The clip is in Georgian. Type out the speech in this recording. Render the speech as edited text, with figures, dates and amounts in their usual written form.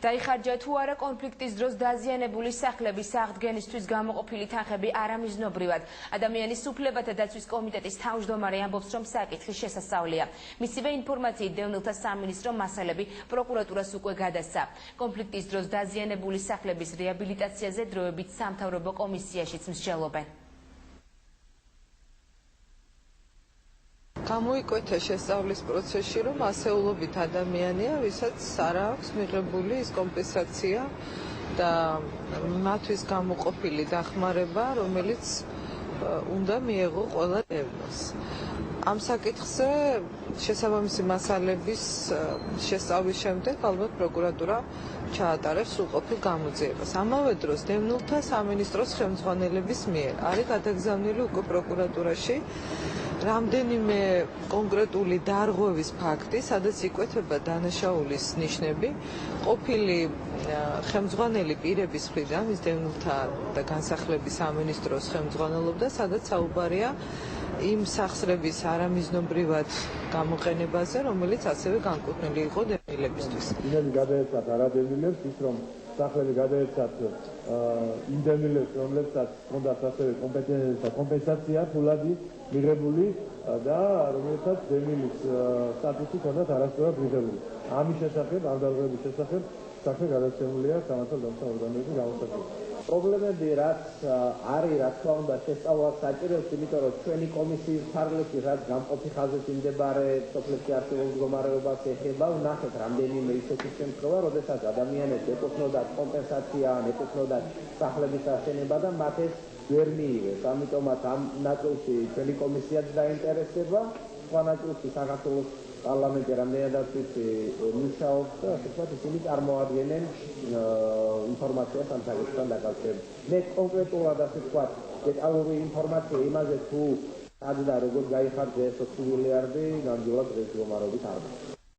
დაიხარჯა თუ არა კონფლიქტის დროს დაზიანებული სახლების აღდგენისთვის გამოყოფილი თანხები არამიზნობრივად. ადამიანის უფლებათა დაცვის კომიტეტის თავმჯდომარე ამბობს, რომ საკითხი შესასწავლია. მისივე ინფორმაციით დევნილთა სამინისტრო მასალები პროკურატურას უკვე გადასცა. კონფლიქტის დროს დაზიანებული სახლების რეაბილიტაციაზე დროებით სამთავრობო კომისიაშიც მსჯელობენ. გამოიკვეთა შესწავლის პროცესში, რომ ასეულობით ადამიანია, ვისაც არ აქვს მიღებული ის კომპენსაცია და მათთვის გამოყოფილი დახმარება, რომელიც უნდა მიეღო ყველა დევნილს. ამ საკითხზე შესაბამისი მასალების შესწავლის შემდეგ ალბათ პროკურატურა ჩაატარებს სრულყოფილ გამოძიებას. ამავე დროს დევნილთა სამინისტროს ხელმძღვანელების მიერ არის გადაგზავნილი უკვე პროკურატურაში რამდენიმე კონკრეტული დარღვევის ფაქტი, სადაც იკვეთება დანაშაულის ნიშნები, ყოფილი ხელმძღვანელი პირების მხრიდან, ის დევნილთა და განსახლების სამინისტროს ხელმძღვანელობდა, სადაც საუბარია იმ სახსრების არამიზნობრივად გამოყენებაზე, რომელიც ასევე განკუთვნილი იყო დევნილებისთვის. იმები გადაეცათ არადევნილებს, ის რომ სახლები გადაეცათ იმ დევნილებს, რომლებსაც ჰქონდათ ასევე კომპენსაცია ფულადი მიღებული და რომელსაც დევნილის სტატუსი ჰქონდათ არასწორად მიღებული. ამის შესახებ, ამ დარღვევების შესახებ საქმე გადაცემულია სამართალ დამცავ ორგანოებში გამოსაყენად. პრობლემები რაც არის, რა თქმა უნდა, შესწავლას საჭიროებს, იმიტომ რომ ჩვენი კომისიის ფარგლებში რაც გამყოფი ხაზით მიმდებარე სოფლებში არსებულ მდგომარეობას ეხება, ვნახეთ რამდენიმე ისეთი შემთხვევა, როდესაც ადამიანებს ეკუთვნოდათ კომპენსაცია, ეკუთვნოდათ სახლების აშენება და მათ ეს ვერ მიიღეს. ამიტომაც ამ ნაწილში ჩვენი კომისიაც დაინტერესება, სხვა ნაწილში საქართველოს პარლამენტი რამდენადაც მუშაობს და ასე ვთქვათ, ისინი წარმოადგენენ ინფორმაციას ამ საკითხთან დაკავშირებით. მე კონკრეტულად ასე ვთქვათ, დეტალური ინფორმაცია იმაზე თუ სად და როგორ გაიხარჯა ეს 20 მილიარდი, ნამდვილად დღეს მდგომარეობით არ მაქვს.